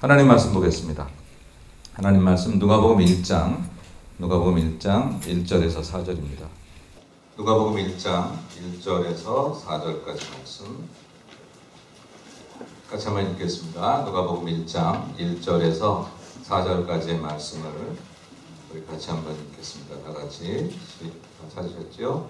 하나님 말씀 보겠습니다. 하나님 말씀 누가복음 1장 1절에서 4절입니다. 누가복음 1장 1절에서 4절까지 말씀 같이 한번 읽겠습니다. 누가복음 1장 1절에서 4절까지의 말씀을 우리 같이 한번 읽겠습니다. 다 같이 찾으셨죠?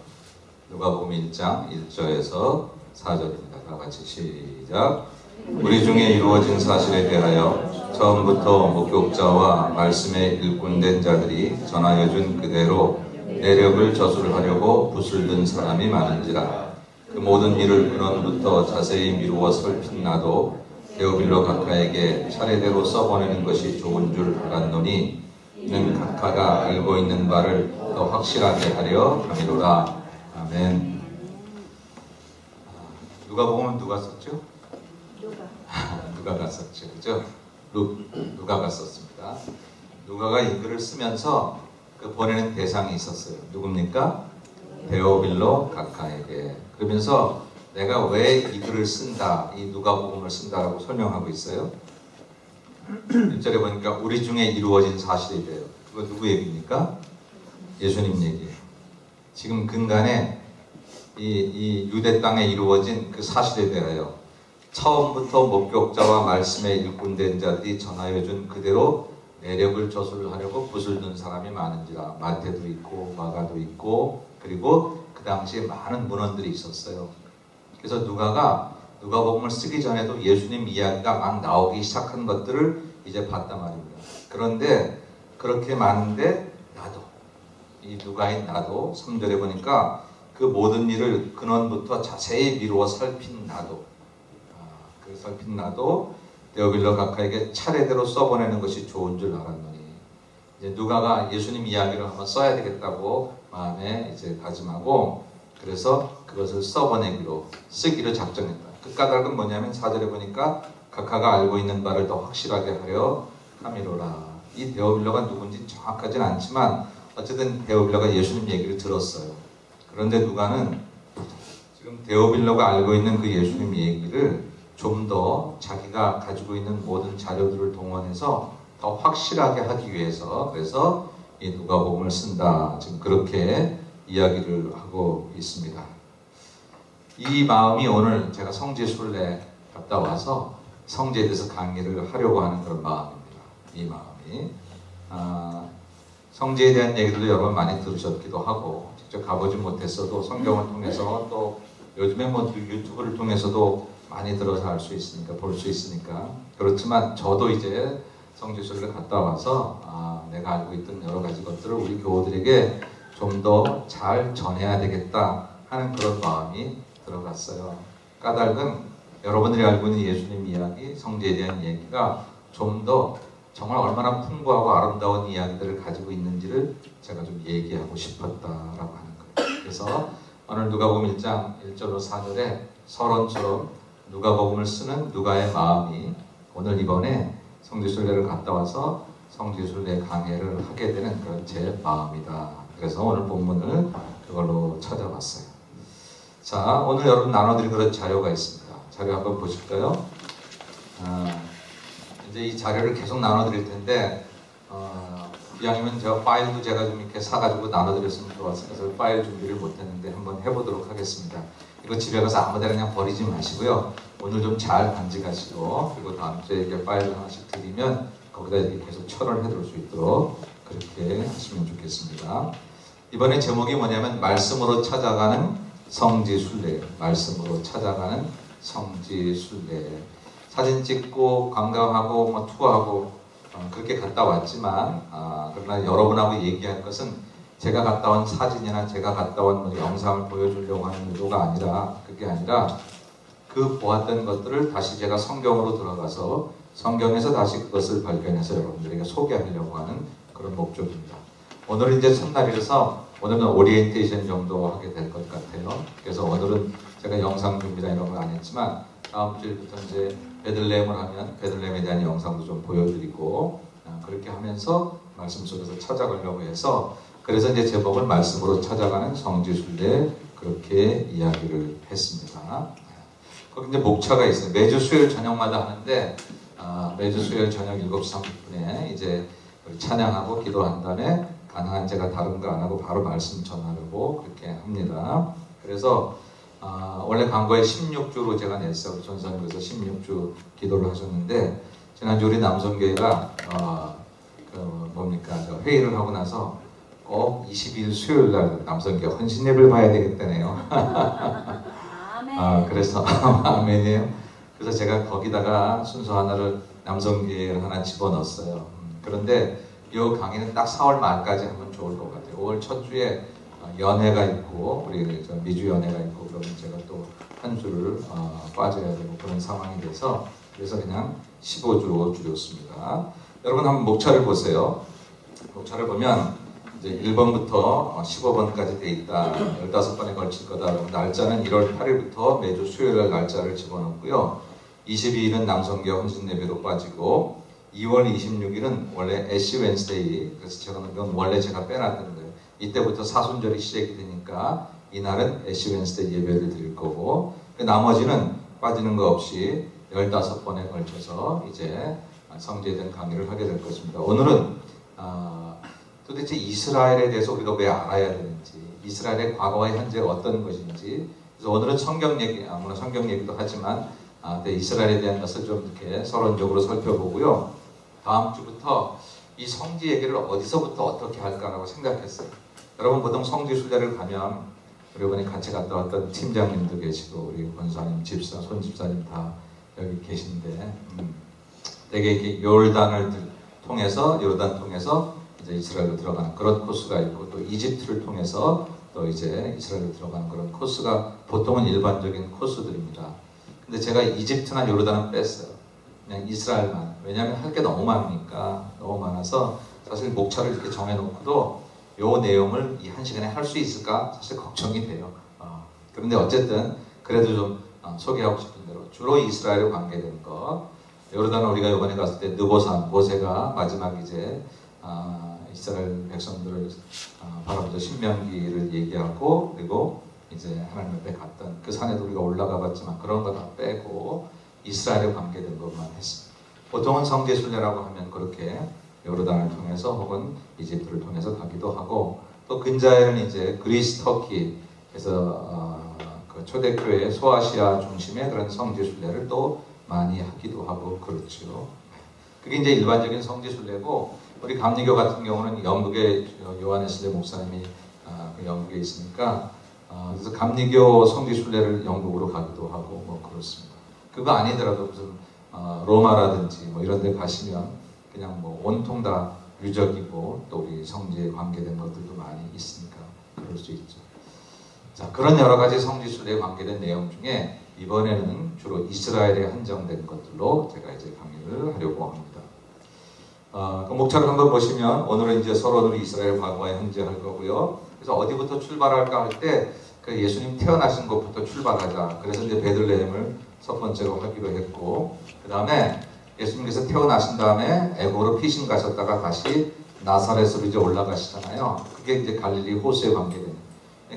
누가복음 1장 1절에서 4절입니다. 다 같이 시작. 우리 중에 이루어진 사실에 대하여 처음부터 목격자와 말씀에 일꾼된 자들이 전하여준 그대로 내력을 저술하려고 붓을 든 사람이 많은지라. 그 모든 일을 근원부터 자세히 미루어 살핀 나도 데오빌로 각하에게 차례대로 써보내는 것이 좋은 줄 알았노니 이는 각하가 알고 있는 바를 더 확실하게 하려 함이로라. 아멘. 누가복음은 누가 썼죠? 누가가 썼죠. 그죠? 누가가 썼습니다. 누가가 이 글을 쓰면서 그 보내는 대상이 있었어요. 누굽니까? 데오빌로 각하에게. 그러면서 내가 왜 이 글을 쓴다, 이 누가복음을 쓴다라고 설명하고 있어요. 1절에 보니까 우리 중에 이루어진 사실이 돼요. 그거 누구 얘기입니까? 예수님 얘기예요. 지금 근간에 이 유대 땅에 이루어진 그 사실에 대하여 처음부터 목격자와 말씀에 일꾼된 자들이 전하여준 그대로 내력을 저술하려고 붓을 든 사람이 많은지라. 마태도 있고 마가도 있고 그리고 그 당시에 많은 문헌들이 있었어요. 그래서 누가복음을 쓰기 전에도 예수님 이야기가 막 나오기 시작한 것들을 이제 봤단 말입니다. 그런데 그렇게 많은데 나도, 이 누가인 나도 3절에 보니까 그 모든 일을 근원부터 자세히 미루어 살핀 나도, 살핀 나도 데오빌로 각하에게 차례대로 써보내는 것이 좋은 줄 알았노니. 이제 누가가 예수님 이야기를 한번 써야 되겠다고 마음에 이제 다짐하고, 그래서 그것을 쓰기로 작정했다. 그 까닭은 뭐냐면 4절에 보니까 각하가 알고 있는 바를 더 확실하게 하려 함이로라. 이 데오빌로가 누군지 정확하진 않지만 어쨌든 데오빌로가 예수님 얘기를 들었어요. 그런데 누가는 지금 데오빌로가 알고 있는 그 예수님 얘기를 좀 더 자기가 가지고 있는 모든 자료들을 동원해서 더 확실하게 하기 위해서, 그래서 이 누가복음을 쓴다. 지금 그렇게 이야기를 하고 있습니다. 이 마음이 오늘 제가 성지순례 갔다 와서 성지에 대해서 강의를 하려고 하는 그런 마음입니다. 이 마음이. 성지에 대한 얘기들도 여러 번 많이 들으셨기도 하고, 직접 가보지 못했어도 성경을 통해서, 또 요즘에 뭐 유튜브를 통해서도 많이 들어서 알 수 있으니까, 볼 수 있으니까. 그렇지만 저도 이제 성지순례를 갔다 와서 내가 알고 있던 여러 가지 것들을 우리 교우들에게 좀 더 잘 전해야 되겠다 하는 그런 마음이 들어갔어요. 까닭은 여러분들이 알고 있는 예수님 이야기, 성지에 대한 얘기가 좀 더 정말 얼마나 풍부하고 아름다운 이야기들을 가지고 있는지를 제가 좀 얘기하고 싶었다라고 하는 거예요. 그래서 오늘 누가복음 1장 1절로 4절에 서론처럼 누가복음을 쓰는 누가의 마음이 오늘 이번에 성지순례를 갔다 와서 성지순례 강해를 하게 되는 그런 제 마음이다. 그래서 오늘 본문을 그걸로 찾아봤어요. 자, 오늘 여러분 나눠드릴 그런 자료가 있습니다. 자료 한번 보실까요? 이제 이 자료를 계속 나눠드릴 텐데, 이왕이면 제가 파일도 제가 좀 이렇게 사가지고 나눠드렸으면 좋았어요. 그래서 파일 준비를 못했는데 한번 해보도록 하겠습니다. 이거 집에 가서 아무데나 그냥 버리지 마시고요. 오늘 좀 잘 간직하시고, 그리고 다음 주에 이렇게 파일을 하나씩 드리면 거기다 이렇게 계속 철을 해둘 수 있도록 그렇게 하시면 좋겠습니다. 이번에 제목이 뭐냐면 말씀으로 찾아가는 성지순례. 말씀으로 찾아가는 성지순례. 사진 찍고 관광하고 뭐 투어하고 그렇게 갔다 왔지만, 그러나 여러분하고 얘기할 것은 제가 갔다 온 사진이나 제가 갔다 온 뭐 영상을 보여주려고 하는 의도가 아니라, 그게 아니라 그 보았던 것들을 다시 제가 성경으로 들어가서 성경에서 다시 그것을 발견해서 여러분들에게 소개하려고 하는 그런 목적입니다. 오늘은 이제 첫날이라서 오늘은 오리엔테이션 정도 하게 될 것 같아요. 그래서 오늘은 제가 영상 준비나 이런 걸 안 했지만 다음 주부터 이제 베들레헴을 하면 베들레헴에 대한 영상도 좀 보여드리고, 그렇게 하면서 말씀 속에서 찾아가려고 해서, 그래서 이제 제목을 말씀으로 찾아가는 성지순례 그렇게 이야기를 했습니다. 거기 이제 목차가 있어요. 매주 수요일 저녁마다 하는데 매주 수요일 저녁 7시 30분에 이제 우리 찬양하고 기도한 다음에 가능한 제가 다른 거 안 하고 바로 말씀 전하려고 그렇게 합니다. 그래서 원래 광고에 16주로 제가 냈어요. 전사님께서 16주 기도를 하셨는데 지난주 우리 남성교회가 회의를 하고 나서 꼭 22일 수요일 날 남성교회 헌신 예배를 봐야 되겠다네요. 그래서 아멘이에요. 그래서 제가 거기다가 순서 하나를 남성교회를 하나 집어넣었어요. 그런데 이 강의는 딱 4월 말까지 하면 좋을 것 같아요. 5월 첫 주에 연회가 있고 우리 미주 연회가 있고 그러면 제가 또 한 주를 빠져야 되고 그런 상황이 돼서 그래서 그냥 15주로 줄였습니다. 여러분 한번 목차를 보세요. 목차를 보면 이제 1번부터 15번까지 돼 있다. 15번에 걸칠 거다. 그럼 날짜는 1월 8일부터 매주 수요일 날짜를 집어넣고요. 22일은 남성교 헌신 예배로 빠지고 2월 26일은 원래 애쉬 웬스데이, 그래서 제가 이건 원래 제가 빼놨던 거예요. 이때부터 사순절이 시작이 되니까 이날은 애쉬 웬스데이 예배를 드릴 거고 나머지는 빠지는 거 없이 15번에 걸쳐서 이제 성제된 강의를 하게 될 것입니다. 오늘은 도대체 이스라엘에 대해서 우리가 왜 알아야 되는지, 이스라엘의 과거와 현재가 어떤 것인지, 그래서 오늘은 성경 얘기, 물론 성경 얘기도 하지만 이스라엘에 대한 것을 좀 이렇게 서론적으로 살펴보고요. 다음 주부터 이 성지 얘기를 어디서부터 어떻게 할까라고 생각했어요. 여러분 보통 성지 순례를 가면 우리 이번에 같이 갔다 왔던 팀장님도 계시고 우리 권사님, 집사, 손집사님 다 여기 계신데 되게 이렇게 요르단 통해서 이제 이스라엘로 들어가는 그런 코스가 있고 또 이집트를 통해서 또 이제 이스라엘로 들어가는 그런 코스가 보통은 일반적인 코스들입니다. 근데 제가 이집트나 요르단은 뺐어요. 그냥 이스라엘만. 왜냐하면 할 게 너무 많으니까, 너무 많아서 사실 목차를 이렇게 정해놓고도 요 내용을 이 한 시간에 할 수 있을까 사실 걱정이 돼요. 그런데 어쨌든 그래도 좀 소개하고 싶은 대로 주로 이스라엘에 관계된 것. 요르단은 우리가 이번에 갔을 때 느보산, 모세가 마지막 이제 이스라엘 백성들을 바라보자 신명기를 얘기하고 그리고 이제 하나님 앞에 갔던 그 산에도 우리가 올라가 봤지만 그런 거 다 빼고 이스라엘에 관계된 것만 했습니다. 보통은 성지순례라고 하면 그렇게 요르단을 통해서 혹은 이집트를 통해서 가기도 하고 또 근자에는 이제 그리스, 터키에서 그 초대교회 소아시아 중심의 그런 성지순례를 또 많이 하기도 하고 그렇죠. 그게 이제 일반적인 성지순례고 우리 감리교 같은 경우는 영국의 요한에슬레 목사님이 그 영국에 있으니까 그래서 감리교 성지순례를 영국으로 가기도 하고 뭐 그렇습니다. 그거 아니더라도 무슨 로마라든지 뭐 이런 데 가시면 그냥 뭐 온통 다 유적이고 또 우리 성지에 관계된 것들도 많이 있으니까 그럴 수 있죠. 자, 그런 여러 가지 성지순례에 관계된 내용 중에 이번에는 주로 이스라엘에 한정된 것들로 제가 이제 강의를 하려고 합니다. 그 목차를 한번 보시면 오늘은 이제 서론으로 이스라엘 과거와 현재 할 거고요. 그래서 어디부터 출발할까 할 때 그 예수님 태어나신 곳부터 출발하자. 그래서 이제 베들레헴을 첫 번째로 하기로 했고 그 다음에 예수님께서 태어나신 다음에 애굽으로 피신 가셨다가 다시 나사렛으로 이제 올라가시잖아요. 그게 이제 갈릴리 호수에 관계된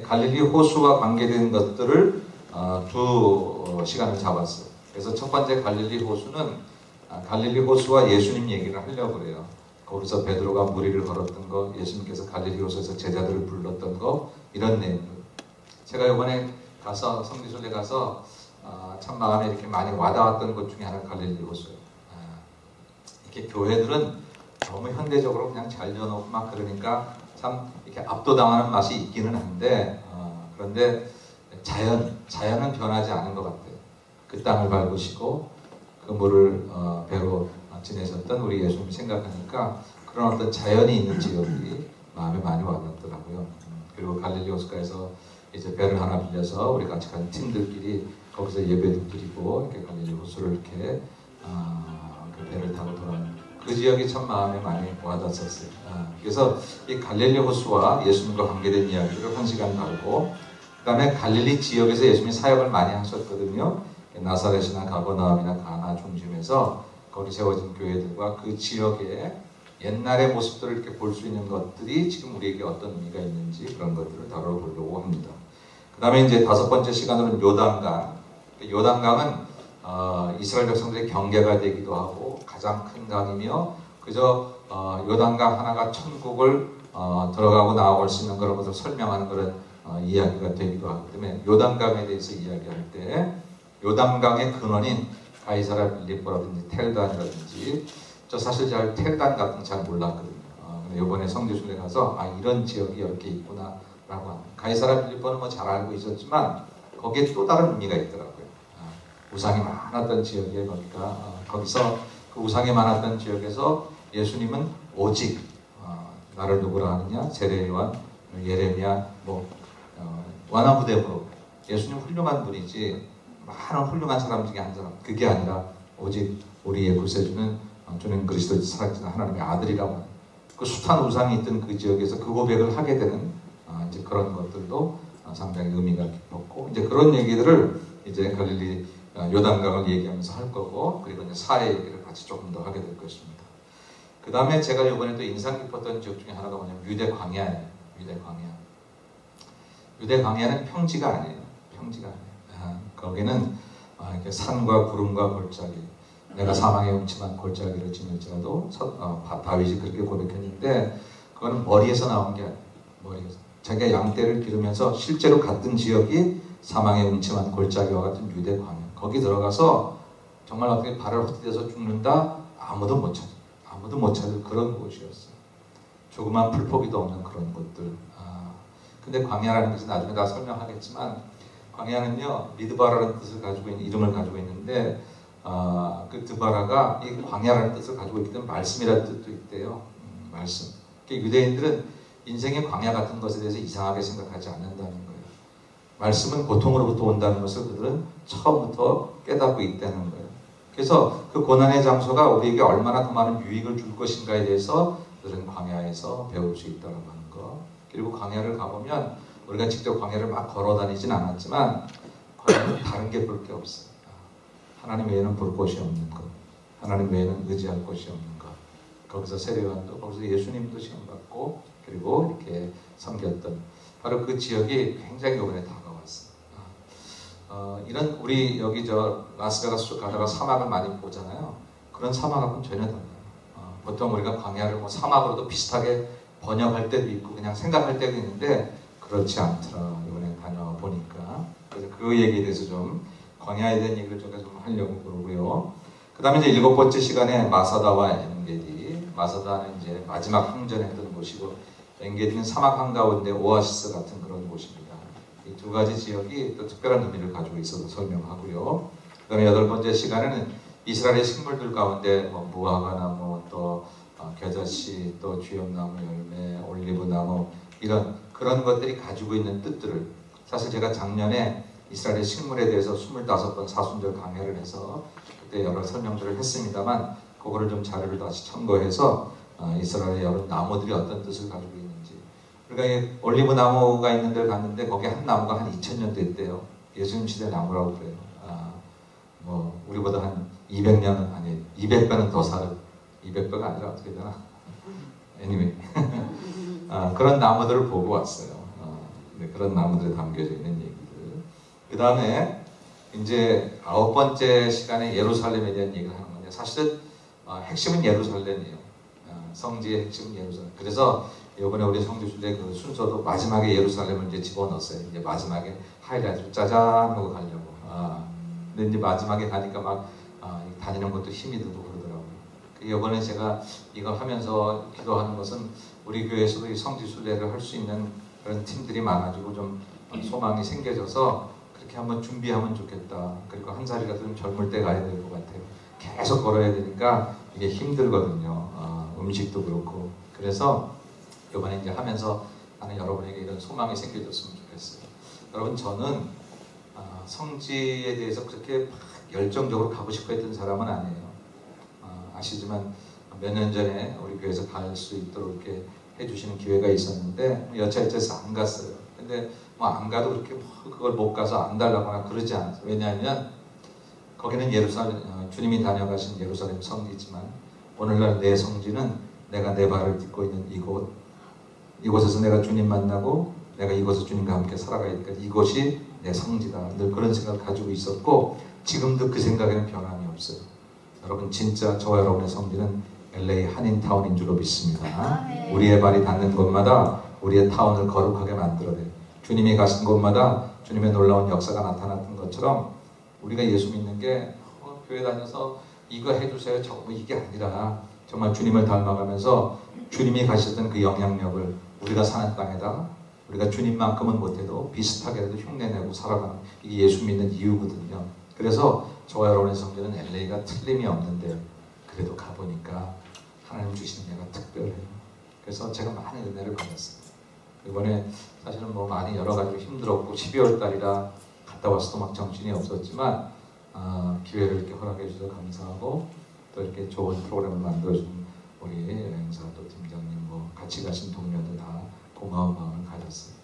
갈릴리 호수와 관계된 것들을 두 시간을 잡았어요. 그래서 첫 번째 갈릴리 호수는 갈릴리 호수와 예수님 얘기를 하려고 그래요. 거기서 베드로가 무리를 걸었던 거, 예수님께서 갈릴리 호수에서 제자들을 불렀던 거 이런 내용들. 제가 이번에 가서 성지순례 가서 참 마음에 이렇게 많이 와닿았던 것 중에 하나가 갈릴리 호수예요. 이렇게 교회들은 너무 현대적으로 그냥 잘 지어놓고 막 그러니까 참 이렇게 압도당하는 맛이 있기는 한데 그런데 자연은 변하지 않은 것 같아요. 그 땅을 밟으시고 그 물을 배로 지내셨던 우리 예수님 생각하니까 그런 어떤 자연이 있는 지역이 마음에 많이 와닿더라고요. 그리고 갈릴리 호수가에서 이제 배를 하나 빌려서 우리 같이 간 팀들끼리 거기서 예배도 드리고 이렇게 갈릴리 호수를 이렇게 그 배를 타고 돌아오는 그 지역이 참 마음에 많이 와닿았었어요. 그래서 이 갈릴리 호수와 예수님과 관계된 이야기를 한 시간 다루고 그 다음에 갈릴리 지역에서 예수님이 사역을 많이 하셨거든요. 나사렛이나 가버나움이나 가나 중심에서 거기 세워진 교회들과 그 지역의 옛날의 모습들을 이렇게 볼 수 있는 것들이 지금 우리에게 어떤 의미가 있는지 그런 것들을 다뤄보려고 합니다. 그 다음에 이제 다섯 번째 시간으로는 요단강. 요단강은 이스라엘 백성들의 경계가 되기도 하고 가장 큰 강이며 그저 요단강 하나가 천국을 들어가고 나올 수 있는 그런 것을 설명하는 그런 이야기가 되기도 하기 때문에 요단강에 대해서 이야기할 때 요단강의 근원인 가이사랴 빌립보라든지 텔단이라든지 저 사실 잘 텔단 같은 거 잘 몰랐거든요. 근데 이번에 성지순례 가서 이런 지역이 이렇게 있구나 라고 합니다. 가이사랴 빌립보는 뭐 잘 알고 있었지만 거기에 또 다른 의미가 있더라고요. 우상이 많았던 지역에 거기서 그 우상이 많았던 지역에서 예수님은 오직 나를 누구라 하느냐 세례요한 예레미야 완화부대으로 예수님 훌륭한 분이지 많은 훌륭한 사람 중에 한 사람 그게 아니라 오직 우리의 구세주는 주는 그리스도 살아계신 하나님의 아들이라고 그 숱한 우상이 있던 그 지역에서 그 고백을 하게 되는 이제 그런 것들도 상당히 의미가 깊었고 이제 그런 얘기들을 이제 갈릴리 요단강을 얘기하면서 할 거고 그리고 이제 사회 얘기를 같이 조금 더 하게 될 것입니다. 그 다음에 제가 이번에 또 인상 깊었던 지역 중에 하나가 뭐냐면 유대 광야예요. 유대 광야는 평지가 아니에요. 거기는 이렇게 산과 구름과 골짜기 내가 사망의 음침한 골짜기를 지날지라도 다윗이 그렇게 고백했는데 그거는 머리에서 나온 게 아니에요. 머리에서 자기가 양떼를 기르면서 실제로 갔던 지역이 사망의 음침한 골짜기와 같은 유대 광야 거기 들어가서 정말 어떻게 발을 헛디뎌서 죽는다 아무도 못 찾을 그런 곳이었어요. 조그만 풀포기도 없는 그런 곳들. 근데 광야라는 것은 나중에 다 설명하겠지만 광야는요 미드바라는 뜻을 가지고 있는 이름을 가지고 있는데 그 드바라가 이 광야라는 뜻을 가지고 있기 때문에 말씀이라는 뜻도 있대요. 말씀. 유대인들은 인생의 광야 같은 것에 대해서 이상하게 생각하지 않는다는 거예요. 말씀은 고통으로부터 온다는 것을 그들은 처음부터 깨닫고 있다는 거예요. 그래서 그 고난의 장소가 우리에게 얼마나 더 많은 유익을 줄 것인가에 대해서 그들은 광야에서 배울 수 있다는 거. 그리고 광야를 가보면 우리가 직접 광야를 막 걸어 다니진 않았지만 광야는 다른 게 볼 게 없어요. 하나님 외에는 볼 곳이 없는 것. 하나님 외에는 의지할 곳이 없는 것. 거기서 세례요한도 거기서 예수님도 시험받고 그리고 이렇게 섬겼던 바로 그 지역이 굉장히 이번에 다가왔어요. 이런 우리 여기 저 라스베가스 쪽 가다가 사막을 많이 보잖아요. 그런 사막하고는 전혀 달라요. 보통 우리가 광야를 뭐 사막으로도 비슷하게 번역할 때도 있고 그냥 생각할 때도 있는데 그렇지 않더라. 이번에 다녀보니까. 그래서 그 얘기에 대해서 좀 광야에 대한 얘기를 좀 하려고 그러고요. 그 다음에 이제 7번째 시간에 마사다와 엔게디. 마사다는 이제 마지막 항전에 했던 곳이고 엔게디는 사막 한가운데 오아시스 같은 그런 곳입니다. 이 두 가지 지역이 또 특별한 의미를 가지고 있어서 설명하고요. 그 다음에 8번째 시간에는 이스라엘의 식물들 가운데 무화과나무 또 겨자씨 또 주염나무 열매 올리브나무 이런 그런 것들이 가지고 있는 뜻들을 사실 제가 작년에 이스라엘의 식물에 대해서 25번 사순절 강해를 해서 그때 여러 설명들을 했습니다만 그거를 좀 자료를 다시 첨거해서 이스라엘의 여러 나무들이 어떤 뜻을 가지고 있는지 그러니까 올리브 나무가 있는 데를 갔는데 거기 한 나무가 한 2000년 됐대요. 예수님 시대 나무라고 그래요. 우리보다 한 200년은 아니 200배는 더 살은 200배가 아니라 어떻게 되나? anyway 그런 나무들을 보고 왔어요. 그런 나무들에 담겨져 있는 얘기들. 그 다음에 이제 9번째 시간에 예루살렘에 대한 얘기를 하는 건데 사실은 핵심은 예루살렘이에요. 성지의 핵심은 예루살렘. 그래서 이번에 우리 성지순례 그 순서도 마지막에 예루살렘을 이제 집어넣었어요. 이제 마지막에 하이라이트를 짜잔 하고 가려고. 근데 이제 마지막에 가니까 막 다니는 것도 힘이 들고 그러더라고요. 이번에 제가 이거 하면서 기도하는 것은 우리 교회에서도 이 성지순례를 할 수 있는 그런 팀들이 많아지고 좀 소망이 생겨져서 그렇게 한번 준비하면 좋겠다. 그리고 한 살이라도 좀 젊을 때 가야 될 것 같아요. 계속 걸어야 되니까 이게 힘들거든요. 음식도 그렇고. 그래서 이번에 이제 하면서 나는 여러분에게 이런 소망이 생겨졌으면 좋겠어요. 여러분 저는 성지에 대해서 그렇게 막 열정적으로 가고 싶어 했던 사람은 아니에요. 아시지만 몇 년 전에 우리 교회에서 갈 수 있도록 이렇게 해주시는 기회가 있었는데 여차여차해서 안 갔어요. 근데 안 가도 그렇게 그걸 못 가서 안 달라거나 그러지 않았어요. 왜냐하면 거기는 예루살렘 주님이 다녀가신 예루살렘 성지지만 오늘날 내 성지는 내가 내 발을 딛고 있는 이곳에서 내가 주님 만나고 내가 이곳에서 주님과 함께 살아가야 되니까 이곳이 내 성지다. 늘 그런 생각을 가지고 있었고 지금도 그 생각에는 변함이 없어요. 여러분 진짜 저와 여러분의 성지는 LA 한인타운인 줄로 믿습니다. 우리의 발이 닿는 곳마다 우리의 타운을 거룩하게 만들어내요. 주님이 가신 곳마다 주님의 놀라운 역사가 나타났던 것처럼 우리가 예수 믿는 게 교회 다녀서 이거 해주세요 저거 이게 아니라 정말 주님을 닮아가면서 주님이 가셨던 그 영향력을 우리가 사는 땅에다 우리가 주님만큼은 못해도 비슷하게라도 흉내내고 살아가는 이게 예수 믿는 이유거든요. 그래서 저와 여러분의 성전은 LA가 틀림이 없는데 그래도 가보니까 하나님 주신 예가 특별해요. 그래서 제가 많은 은혜를 받았어요. 이번에 사실은 뭐 많이 여러 가지로 힘들었고 12월 달이라 갔다 와서도 막 정신이 없었지만 기회를 이렇게 허락해 주셔서 감사하고 또 이렇게 좋은 프로그램을 만들어준 우리 여행사 또 팀장님 뭐 같이 가신 동료들 다 고마운 마음을 가졌어요.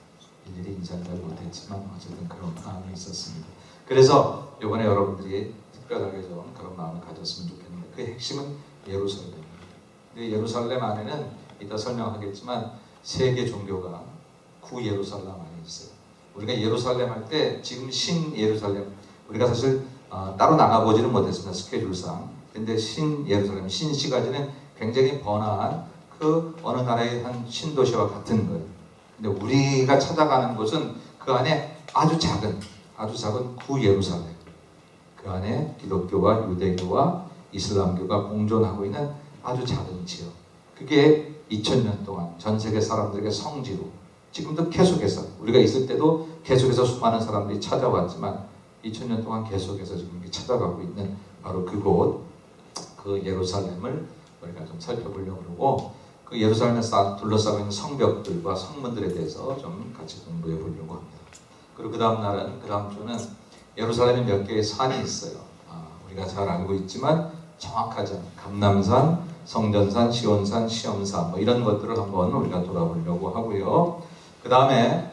일일이 인사를 잘 못했지만 어쨌든 그런 마음이 있었습니다. 그래서 이번에 여러분들이 특별하게 좀 그런 마음을 가졌으면 좋겠는데 그 핵심은 예루살렘입니다. 근데 예루살렘 안에는 이따 설명하겠지만 세계 종교가 구 예루살렘 안에 있어요. 우리가 예루살렘 할 때 지금 신 예루살렘 우리가 사실 따로 나가보지는 못했습니다. 스케줄상. 근데 신 예루살렘, 신시가지는 굉장히 번화한 그 어느 나라의 한 신도시와 같은 거예요. 근데 우리가 찾아가는 곳은 그 안에 아주 작은 구 예루살렘. 그 안에 기독교와 유대교와 이슬람교가 공존하고 있는 아주 작은 지역. 그게 2000년 동안 전 세계 사람들에게 성지로 지금도 계속해서 우리가 있을 때도 계속해서 수많은 사람들이 찾아왔지만 2000년 동안 계속해서 지금 찾아가고 있는 바로 그곳 그 예루살렘을 우리가 좀 살펴보려고 그러고 그 예루살렘에 둘러싸고 있는 성벽들과 성문들에 대해서 좀 같이 공부해 보려고 합니다. 그리고 그 다음 주는 예루살렘에 몇 개의 산이 있어요. 우리가 잘 알고 있지만 정확하지 않은 감람산, 성전산, 시온산, 시험산 뭐 이런 것들을 한번 우리가 돌아보려고 하고요. 그 다음에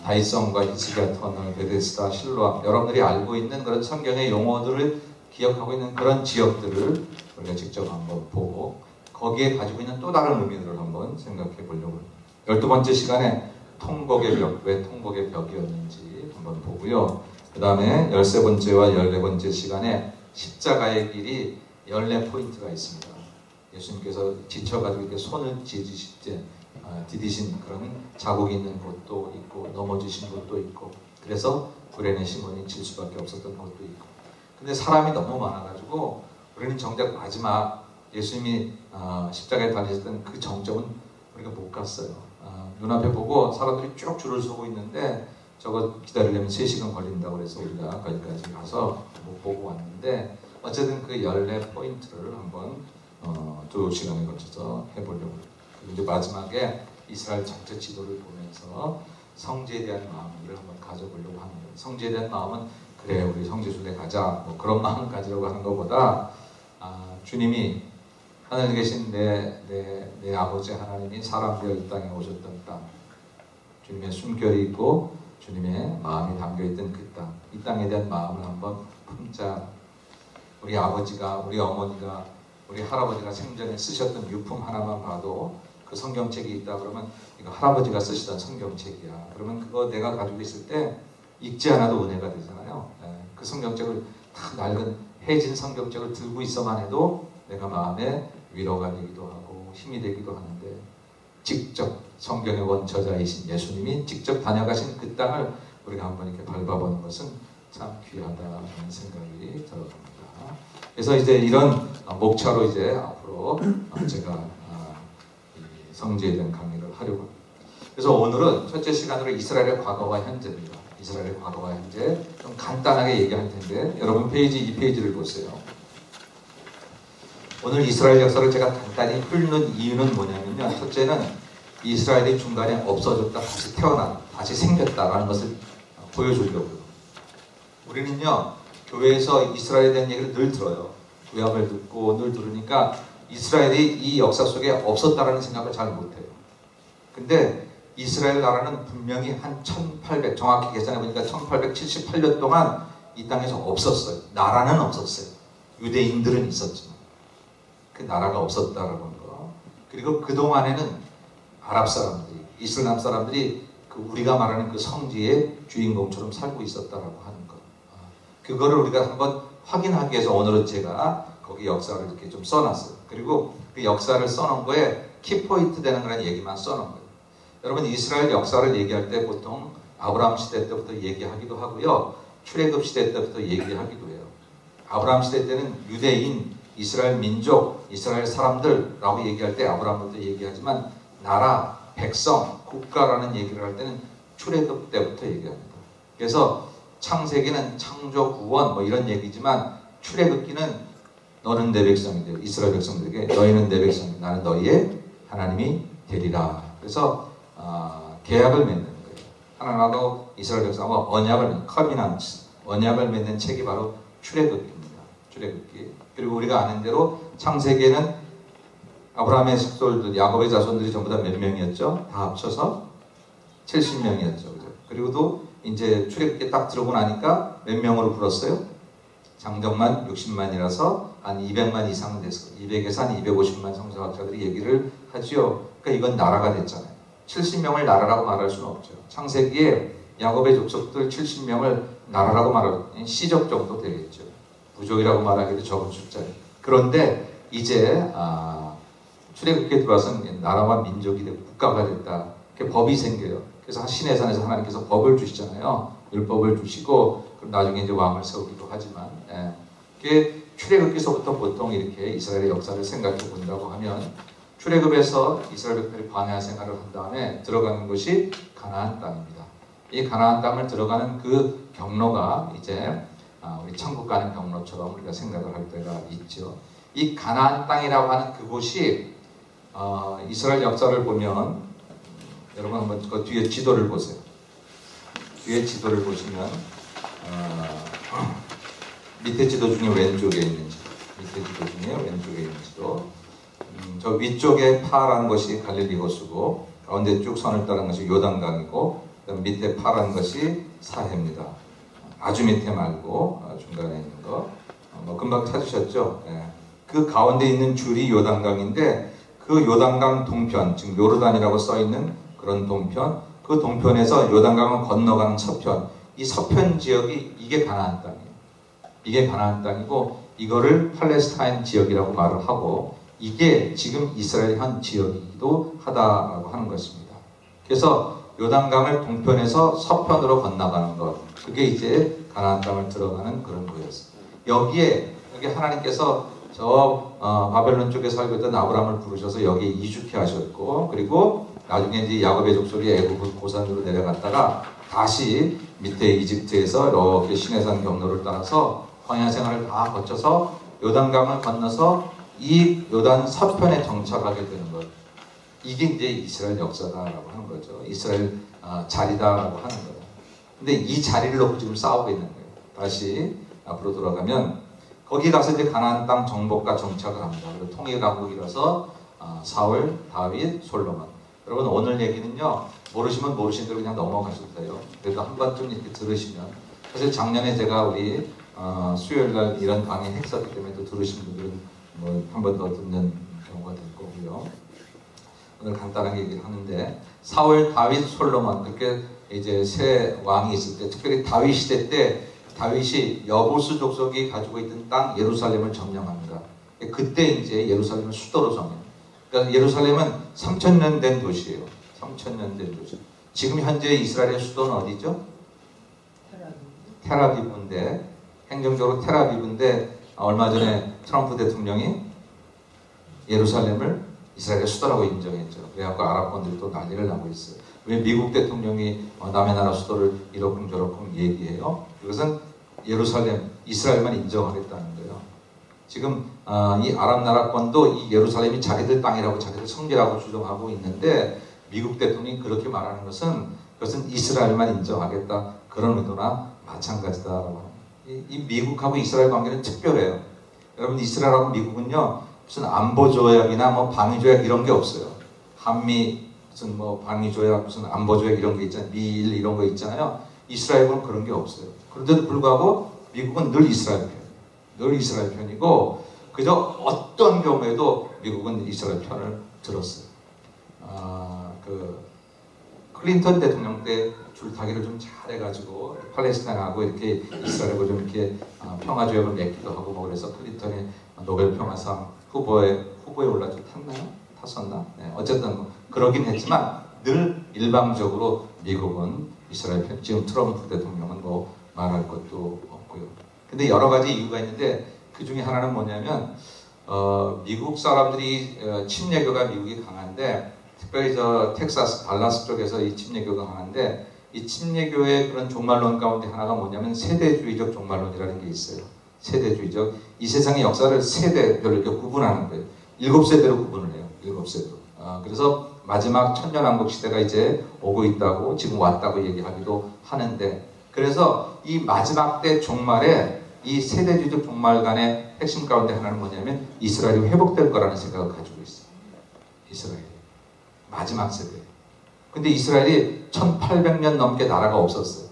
다이성과 히스기야 터널, 베데스다, 실로암 여러분들이 알고 있는 그런 성경의 용어들을 기억하고 있는 그런 지역들을 우리가 직접 한번 보고 거기에 가지고 있는 또 다른 의미들을 한번 생각해 보려고 합니다. 12번째 시간에 통곡의 벽, 왜 통곡의 벽이었는지 한번 보고요. 그 다음에 13번째와 14번째 시간에 십자가의 길이 14포인트가 있습니다. 예수님께서 지쳐가지고 이렇게 손을 디디신 그런 자국이 있는 곳도 있고 넘어지신 곳도 있고 그래서 구레네 시몬이 질 수밖에 없었던 곳도 있고 근데 사람이 너무 많아가지고 우리는 정작 마지막 예수님이 십자가에 달리셨던 그 정점은 우리가 못 갔어요. 눈앞에 보고 사람들이 쭉 줄을 서고 있는데 저거 기다리려면 3시간 걸린다고 그래서 우리가 거기까지 가서 못 보고 왔는데 어쨌든 그 14포인트를 한번 2시간에 걸쳐서 해보려고 그리고 이제 마지막에 이스라엘 전체 지도를 보면서 성지에 대한 마음을 한번 가져보려고 합니다. 성지에 대한 마음은 그래 우리 성지순례 가자 뭐 그런 마음을 가지려고 하는 것보다 주님이 하늘에 계신 내 아버지 하나님이 사람 되어 이 땅에 오셨던 땅 주님의 숨결이 있고 주님의 마음이 담겨있던 그 땅 이 땅에 대한 마음을 한번 품자. 우리 아버지가 우리 어머니가 우리 할아버지가 생전에 쓰셨던 유품 하나만 봐도 그 성경책이 있다 그러면 이거 할아버지가 쓰시던 성경책이야. 그러면 그거 내가 가지고 있을 때 읽지 않아도 은혜가 되잖아요. 그 성경책을 다 낡은 해진 성경책을 들고 있어만 해도 내가 마음에 위로가 되기도 하고 힘이 되기도 하는데 직접 성경의 원저자이신 예수님이 직접 다녀가신 그 땅을 우리가 한번 이렇게 밟아보는 것은 참 귀하다는 생각이 들어갑니다. 그래서 이제 이런 목차로 이제 앞으로 제가 성지에 대한 강의를 하려고 합니다. 그래서 오늘은 첫째 시간으로 이스라엘의 과거와 현재입니다. 이스라엘의 과거와 현재 좀 간단하게 얘기할 텐데 여러분 이 페이지를 보세요. 오늘 이스라엘 역사를 제가 간단히 훑는 이유는 뭐냐면요. 첫째는 이스라엘이 중간에 없어졌다 다시 태어났다 다시 생겼다라는 것을 보여주려고요. 우리는요 교회에서 이스라엘에 대한 얘기를 늘 들어요. 구약을 듣고 늘 들으니까 이스라엘이 이 역사 속에 없었다라는 생각을 잘 못해요. 근데 이스라엘 나라는 분명히 한 1800 정확히 계산해보니까 1878년 동안 이 땅에서 없었어요. 나라는 없었어요. 유대인들은 있었지만 그 나라가 없었다라는 거. 그리고 그동안에는 아랍 사람들이 이슬람 사람들이 그 우리가 말하는 그 성지의 주인공처럼 살고 있었다라고 하는 거. 그거를 우리가 한번 확인하기 위해서 오늘은 제가 거기 역사를 이렇게 좀 써놨어요. 그리고 그 역사를 써놓은 거에 키포인트 되는 그런 얘기만 써놓은 거예요. 여러분 이스라엘 역사를 얘기할 때 보통 아브라함 시대 때부터 얘기하기도 하고요. 출애굽 시대 때부터 얘기하기도 해요. 아브라함 시대 때는 유대인, 이스라엘 민족, 이스라엘 사람들라고 얘기할 때 아브라함부터 얘기하지만 나라, 백성, 국가라는 얘기를 할 때는 출애굽 때부터 얘기합니다. 그래서 창세기는 창조, 구원 뭐 이런 얘기지만 출애굽기는 너는 내 백성이 되어 이스라엘 백성들에게 너희는 내 백성이 나는 너희의 하나님이 되리라. 그래서 계약을 맺는 거예요. 하나님하고 이스라엘 백성하고 언약을 커비넌트, 언약을 맺는 책이 바로 출애굽기입니다. 출애굽기. 그리고 우리가 아는 대로 창세기에는 아브라함의 식솔들, 야곱의 자손들이 전부 다 몇 명이었죠? 다 합쳐서 70명이었죠. 그죠? 그리고도 이제 출애굽기 딱 들어오고 나니까 몇 명으로 불었어요? 장정만 60만이라서 한 200만 이상 됐어. 200에서 한 250만 성서학자들이 얘기를 하지요. 그러니까 이건 나라가 됐잖아요. 70명을 나라라고 말할 수는 없죠. 창세기에 야곱의 족속들 70명을 나라라고 말하면 시적 정도 되겠죠. 부족이라고 말하기도 적은 숫자예요. 그런데 이제 출애굽기에 들어와서는 나라와 민족이 되고 국가가 됐다. 이렇게 법이 생겨요. 그래서 시내산에서 하나님께서 법을 주시잖아요. 율법을 주시고 그럼 나중에 이제 왕을 세우기도 하지만 그게 출애굽기서부터 보통 이렇게 이스라엘의 역사를 생각해 본다고 하면 출애굽에서 이스라엘 백성들이 광야 생활을 한 다음에 들어가는 곳이 가나안 땅입니다. 이 가나안 땅을 들어가는 그 경로가 이제 우리 천국 가는 경로처럼 우리가 생각을 할 때가 있죠. 이 가나안 땅이라고 하는 그곳이 이스라엘 역사를 보면 여러분 한번 그 뒤에 지도를 보세요. 뒤에 지도를 보시면 밑에 지도 중에 왼쪽에 있는 지도, 밑에 지도 중에 왼쪽에 있는 지도. 저 위쪽에 파란 것이 갈릴리 호수고 가운데 쭉 선을 따른 것이 요단강이고 그다음 밑에 파란 것이 사해입니다. 아주 밑에 말고 중간에 있는 거 금방 찾으셨죠? 예. 그 가운데 있는 줄이 요단강인데 그 요단강 동편, 지금 요르단이라고 써있는 그런 동편, 그 동편에서 요단강을 건너가는 서편, 이 서편 지역이 이게 가나안 땅이에요. 이게 가나안 땅이고 이거를 팔레스타인 지역이라고 말을 하고 이게 지금 이스라엘 현 지역이기도 하다라고 하는 것입니다. 그래서 요단강을 동편에서 서편으로 건너가는 것, 그게 이제 가나안 땅을 들어가는 그런 거였어요. 여기 하나님께서 저 바벨론 쪽에 살고 있던 아브라함을 부르셔서 여기에 이주케 하셨고 그리고 나중에 이제 야곱의 족속이 애굽 고산으로 내려갔다가 다시 밑에 이집트에서 이렇게 시내산 경로를 따라서 광야 생활을 다 거쳐서 요단강을 건너서 이 요단 서편에 정착하게 되는 것. 이게 이제 이스라엘 역사다라고 하는 거죠. 이스라엘 자리다라고 하는 거예요. 근데 이 자리를 놓고 지금 싸우고 있는 거예요. 다시 앞으로 돌아가면 거기 가서 이제 가나안 땅 정복과 정착을 합니다. 그리고 통일 강국이라서 사울, 다윗, 솔로몬. 여러분 오늘 얘기는요. 모르시면 모르신 대로 그냥 넘어가셔도 돼요. 그래도 한 번쯤 이렇게 들으시면 사실 작년에 제가 우리 수요일날 이런 강의 했었기 때문에 또 들으신 분들은 뭐 한 번 더 듣는 경우가 될 거고요. 오늘 간단하게 얘기를 하는데 사울, 다윗, 솔로몬 그렇게 이제 세 왕이 있을 때 특별히 다윗 시대 때 다윗이 여보스 족속이 가지고 있던 땅 예루살렘을 점령합니다. 그때 이제 예루살렘을 수도로 정해요. 그러니까 예루살렘은 3000년 된 도시예요. 3000년 된 도시. 지금 현재 이스라엘의 수도는 어디죠? 테라비브인데 행정적으로 테라비브인데 얼마 전에 트럼프 대통령이 예루살렘을 이스라엘의 수도라고 인정했죠. 그래갖고 아랍권들이 또 난리를 나고 있어요. 왜 미국 대통령이 남의 나라 수도를 이러쿵저러쿵 얘기해요? 그것은 예루살렘, 이스라엘만 인정하겠다는 거예요. 지금 이 아랍 나라권도 이 예루살렘이 자기들 땅이라고 자기들 성지라고 주장하고 있는데 미국 대통령이 그렇게 말하는 것은 그것은 이스라엘만 인정하겠다 그런 의도나 마찬가지다라고 합니다. 이 미국하고 이스라엘 관계는 특별해요. 여러분 이스라엘하고 미국은요 무슨 안보조약이나 뭐 방위조약 이런 게 없어요. 한미 무슨 뭐 방위조약 무슨 안보조약 이런 게 있잖아요. 미일 이런 거 있잖아요. 이스라엘은 그런 게 없어요. 그런데도 불구하고 미국은 늘 이스라엘 편, 늘 이스라엘 편이고 그저 어떤 경우에도 미국은 이스라엘 편을 들었어요. 클린턴 대통령 때 줄타기를 좀 잘해가지고 팔레스타인하고 이렇게 이스라엘하고 좀 이렇게 평화조약을 맺기도 하고 뭐 그래서 클린턴이 노벨 평화상 후보에 올라서 탔었나? 네, 어쨌든 뭐 그러긴 했지만 늘 일방적으로 미국은 이스라엘 지금 트럼프 대통령은 뭐 말할 것도 없고요. 근데 여러 가지 이유가 있는데 그 중에 하나는 뭐냐면 미국 사람들이 침례교가 미국이 강한데 특별히 저 텍사스 달라스 쪽에서 이 침례교가 강한데 이 침례교의 그런 종말론 가운데 하나가 뭐냐면 세대주의적 종말론이라는 게 있어요. 세대주의적 이 세상의 역사를 세대별로 이렇게 구분하는 거예요. 7세대로 구분을 해요. 7세대로. 그래서 마지막 천년왕국 시대가 이제 오고 있다고 지금 왔다고 얘기하기도 하는데 그래서 이 마지막 때 종말에 이 세대주의적 종말 간의 핵심 가운데 하나는 뭐냐면 이스라엘이 회복될 거라는 생각을 가지고 있어요. 이스라엘이. 마지막 세대. 근데 이스라엘이 1800년 넘게 나라가 없었어요.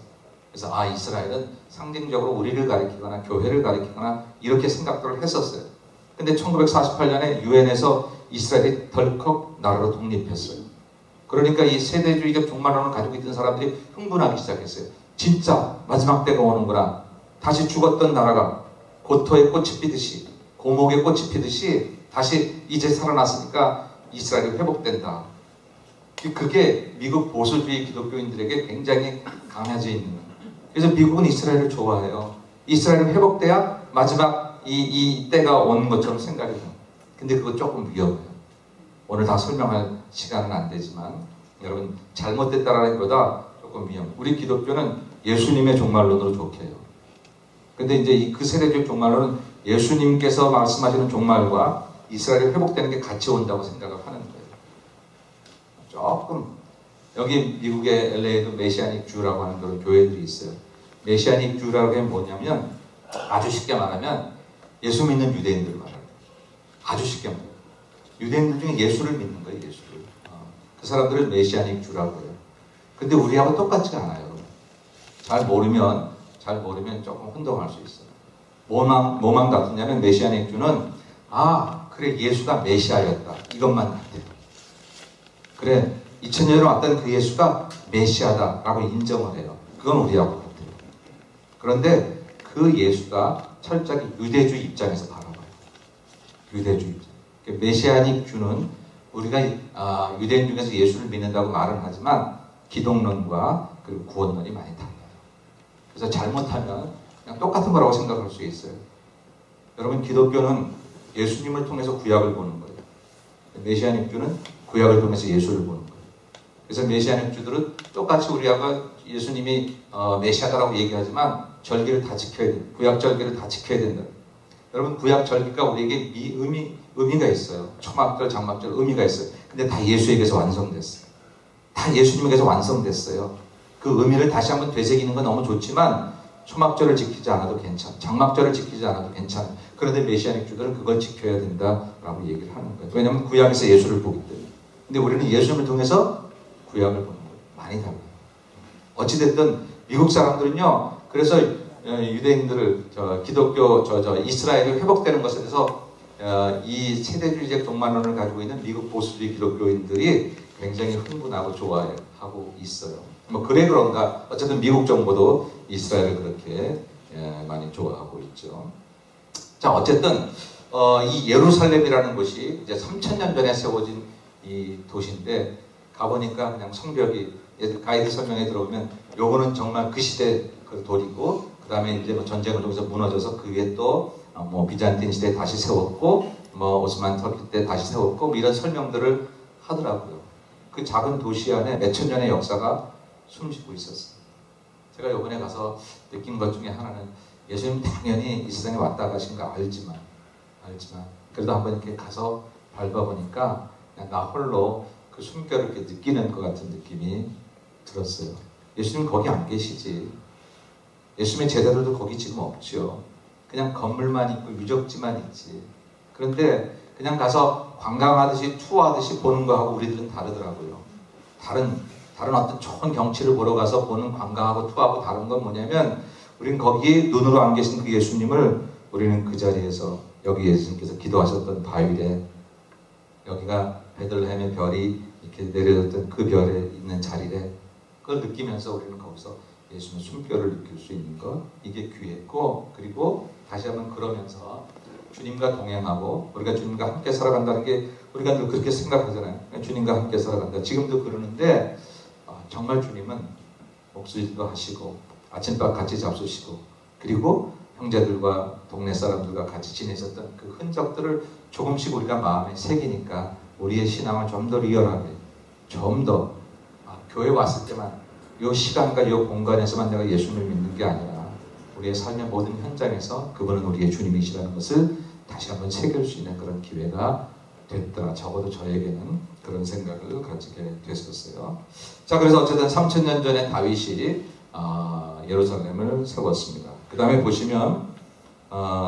그래서 이스라엘은 상징적으로 우리를 가리키거나 교회를 가리키거나 이렇게 생각들을 했었어요. 근데 1948년에 유엔에서 이스라엘이 덜컥 나라로 독립했어요. 그러니까 이 세대주의적 종말론을 가지고 있던 사람들이 흥분하기 시작했어요. 진짜 마지막 때가 오는구나. 다시 죽었던 나라가 고토에 꽃이 피듯이 고목에 꽃이 피듯이 다시 이제 살아났으니까 이스라엘이 회복된다. 그게 미국 보수주의 기독교인들에게 굉장히 강해져 있는 거예요. 그래서 미국은 이스라엘을 좋아해요. 이스라엘이 회복돼야 마지막 이 때가 오는 것처럼 생각이 돼요. 근데 그거 조금 위험해요. 오늘 다 설명할 시간은 안 되지만 여러분 잘못됐다라는 것보다 조금 위험. 우리 기독교는 예수님의 종말론으로 좋게 해요. 근데 이제 그 세대적 종말론은 예수님께서 말씀하시는 종말과 이스라엘이 회복되는 게 같이 온다고 생각을 하는 거예요. 조금 여기 미국의 LA에도 메시아닉 주라고 하는 그런 교회들이 있어요. 메시아닉 주라고 하면 뭐냐면 아주 쉽게 말하면 예수 믿는 유대인들을 말해요. 아주 쉽게 말해요. 유대인들 중에 예수를 믿는 거예요. 예수를. 그 사람들을 메시아닉 주라고 해요. 근데 우리하고 똑같지가 않아요. 잘 모르면 조금 혼동할 수 있어요. 뭐만 같으냐면 메시아닉 주는 그래 예수가 메시아였다. 이것만 같아요. 그래 2000년으로 왔던 그 예수가 메시아다라고 인정을 해요. 그건 우리하고 같아요. 그런데 그 예수가 철저하게 유대주의 입장에서 바라봐요. 유대주의 입장. 메시아닉 주는 우리가 유대인 중에서 예수를 믿는다고 말은 하지만 기독론과 그리고 구원론이 많이 달라요. 그래서 잘못하면 그냥 똑같은 거라고 생각할 수 있어요. 여러분 기독교는 예수님을 통해서 구약을 보는 거예요. 메시아닉 주는 구약을 통해서 예수를 보는 거예요. 그래서 메시아닉 주들은 똑같이 우리하고 예수님이 메시아다라고 얘기하지만 절기를 다 지켜야 된다. 구약 절기를 다 지켜야 된다. 여러분 구약 절기가 우리에게 의미가 있어요. 초막절, 장막절 의미가 있어요. 근데 다 예수에게서 완성됐어요. 다 예수님에게서 완성됐어요. 그 의미를 다시 한번 되새기는 건 너무 좋지만 초막절을 지키지 않아도 괜찮아. 장막절을 지키지 않아도 괜찮아. 그런데 메시아닉 주들은 그걸 지켜야 된다라고 얘기를 하는 거예요. 왜냐하면 구약에서 예수를 보기 때문에. 근데 우리는 예수님을 통해서 구약을 보는 거예요. 많이 달라요. 어찌됐든 미국 사람들은요. 그래서 유대인들을 기독교 이스라엘이 회복되는 것에 대해서 이 세대주의적 종말론을 가지고 있는 미국 보수주의 기독교인들이 굉장히 흥분하고 좋아하고 있어요. 뭐 그래 그런가 어쨌든 미국 정부도 이스라엘을 그렇게 많이 좋아하고 있죠. 자 어쨌든 이 예루살렘이라는 곳이 이제 3000년 전에 세워진 이 도시인데 가보니까 그냥 성벽이 가이드 설명에 들어오면 요거는 정말 그 시대 그 돌이고 그 다음에 이제 뭐 전쟁을 통해서 무너져서 그 위에 또 뭐 비잔틴 시대에 다시 세웠고 뭐 오스만 터키 때 다시 세웠고 뭐 이런 설명들을 하더라고요. 그 작은 도시 안에 몇천 년의 역사가 숨쉬고 있었어요. 제가 요번에 가서 느낀 것 중에 하나는 예수님 당연히 이 세상에 왔다 가신 거 알지만 그래도 한번 이렇게 가서 밟아보니까 그냥 나 홀로 그 숨결을 이렇게 느끼는 것 같은 느낌이 들었어요. 예수님 거기 안 계시지. 예수님의 제자들도 거기 지금 없죠. 그냥 건물만 있고 유적지만 있지. 그런데 그냥 가서 관광하듯이 투어하듯이 보는 거하고 우리들은 다르더라고요. 다른 어떤 좋은 경치를 보러 가서 보는 관광하고 투어하고 다른 건 뭐냐면 우리는 거기 눈으로 안 계신 그 예수님을 우리는 그 자리에서 여기 예수님께서 기도하셨던 바위에 여기가 베들레헴의 별이 이렇게 내려졌던 그 별에 있는 자리에 그걸 느끼면서 우리는 거기서 예수님의 숨결을 느낄 수 있는 것, 이게 귀했고, 그리고 다시 한번 그러면서 주님과 동행하고 우리가 주님과 함께 살아간다는 게 우리가 늘 그렇게 생각하잖아요. 주님과 함께 살아간다. 지금도 그러는데 정말 주님은 목소리도 하시고 아침밥 같이 잡수시고 그리고 형제들과 동네 사람들과 같이 지내셨던 그 흔적들을 조금씩 우리가 마음에 새기니까 우리의 신앙을 좀 더 리얼하게, 좀 더 교회 왔을 때만 이 시간과 이 공간에서만 내가 예수님을 믿는 게 아니라 우리의 삶의 모든 현장에서 그분은 우리의 주님이시라는 것을 다시 한번 새길 수 있는 그런 기회가 됐더라. 적어도 저에게는 그런 생각을 가지게 됐었어요. 자, 그래서 어쨌든 3000년 전에 다윗이 예루살렘을 세웠습니다. 그 다음에 보시면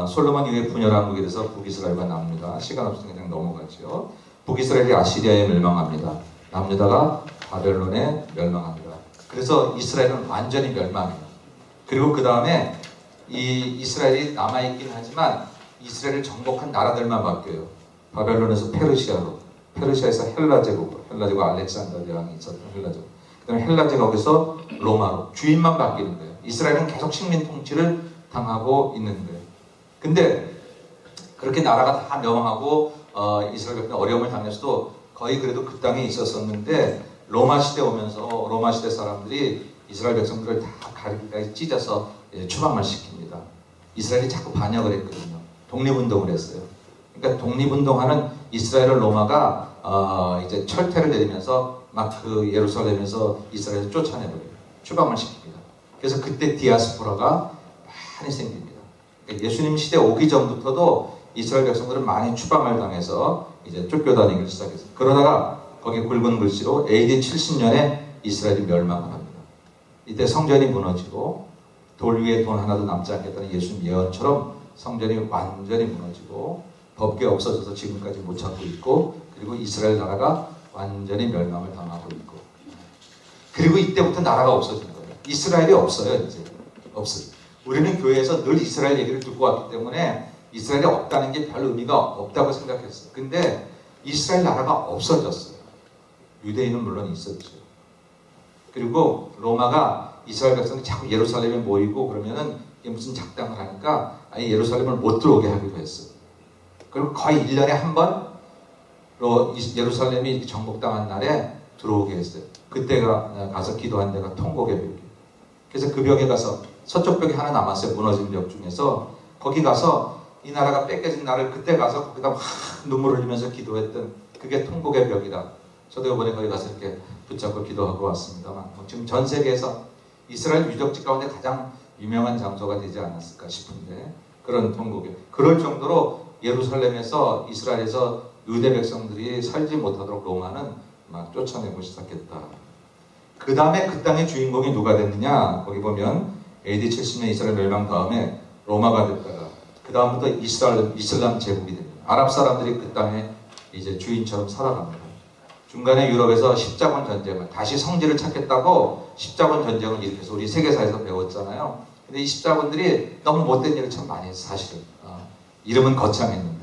솔로몬 이후에 분열왕국에 대해서 북이스라엘과 남유다. 시간 없으니까 그냥 넘어가죠. 북이스라엘이 아시리아에 멸망합니다. 남유다가 바벨론에 멸망합니다. 그래서 이스라엘은 완전히 멸망해요. 그리고 그 다음에 이 이스라엘이 남아있긴 하지만 이스라엘을 정복한 나라들만 바뀌어요. 바벨론에서 페르시아로, 페르시아에서 헬라 제국, 알렉산더 대왕이 있었던 헬라 제국, 그 다음에 헬라 제국에서 로마로 주인만 바뀌는 거예요. 이스라엘은 계속 식민 통치를 당하고 있는 거예요. 근데 그렇게 나라가 다 멸망하고 이스라엘 같은 어려움을 당해서도 거의 그래도 그 땅에 있었었는데 로마 시대 오면서 로마 시대 사람들이 이스라엘 백성들을 다 가리기까지 찢어서 추방을 시킵니다. 이스라엘이 자꾸 반역을 했거든요. 독립운동을 했어요. 그러니까 독립운동하는 이스라엘을 로마가 이제 철퇴를 내리면서 막 그 예루살렘에서 이스라엘을 쫓아내버려요. 추방을 시킵니다. 그래서 그때 디아스포라가 많이 생깁니다. 그러니까 예수님 시대 오기 전부터도 이스라엘 백성들은 많이 추방을 당해서 이제 쫓겨다니기 시작했어요. 그러다가 거기 굵은 글씨로 AD 70년에 이스라엘이 멸망을 합니다. 이때 성전이 무너지고 돌 위에 돈 하나도 남지 않겠다는 예수님 예언처럼 성전이 완전히 무너지고 법궤 없어져서 지금까지 못 찾고 있고 그리고 이스라엘 나라가 완전히 멸망을 당하고 있고 그리고 이때부터 나라가 없어진 거예요. 이스라엘이 없어요. 이제 없어요. 우리는 교회에서 늘 이스라엘 얘기를 듣고 왔기 때문에 이스라엘이 없다는 게 별 의미가 없다고 생각했어요. 근데 이스라엘 나라가 없어졌어요. 유대인은 물론 있었죠. 그리고 로마가 이스라엘 백성이 자꾸 예루살렘에 모이고 그러면은 이게 무슨 작당을 하니까 아예 예루살렘을 못 들어오게 하기로 했어요. 그리고 거의 1년에 한 번 예루살렘이 정복당한 날에 들어오게 했어요. 그때가 가서 기도한 데가 통곡의 벽이에요. 그래서 그 벽에 가서 서쪽 벽이 하나 남았어요. 무너진 벽 중에서 거기 가서 이 나라가 뺏겨진 날을 그때 가서 거기다 막 눈물을 흘리면서 기도했던 그게 통곡의 벽이다. 저도 이번에 거기 가서 이렇게 붙잡고 기도하고 왔습니다만 지금 전 세계에서 이스라엘 유적지 가운데 가장 유명한 장소가 되지 않았을까 싶은데 그런 통곡에 그럴 정도로 예루살렘에서 이스라엘에서 유대 백성들이 살지 못하도록 로마는 막 쫓아내고 시작했다. 그 다음에 그 땅의 주인공이 누가 됐느냐 거기 보면 AD 70년 이스라엘 멸망 다음에 로마가 됐다가 그 다음부터 이슬람 제국이 됩니다. 아랍 사람들이 그 땅에 이제 주인처럼 살아갑니다. 중간에 유럽에서 십자군 전쟁을 다시 성지를 찾겠다고 십자군 전쟁을 일으켜서 우리 세계사에서 배웠잖아요. 근데 이 십자군들이 너무 못된 일을 참 많이 했어요. 사실은 이름은 거창했는데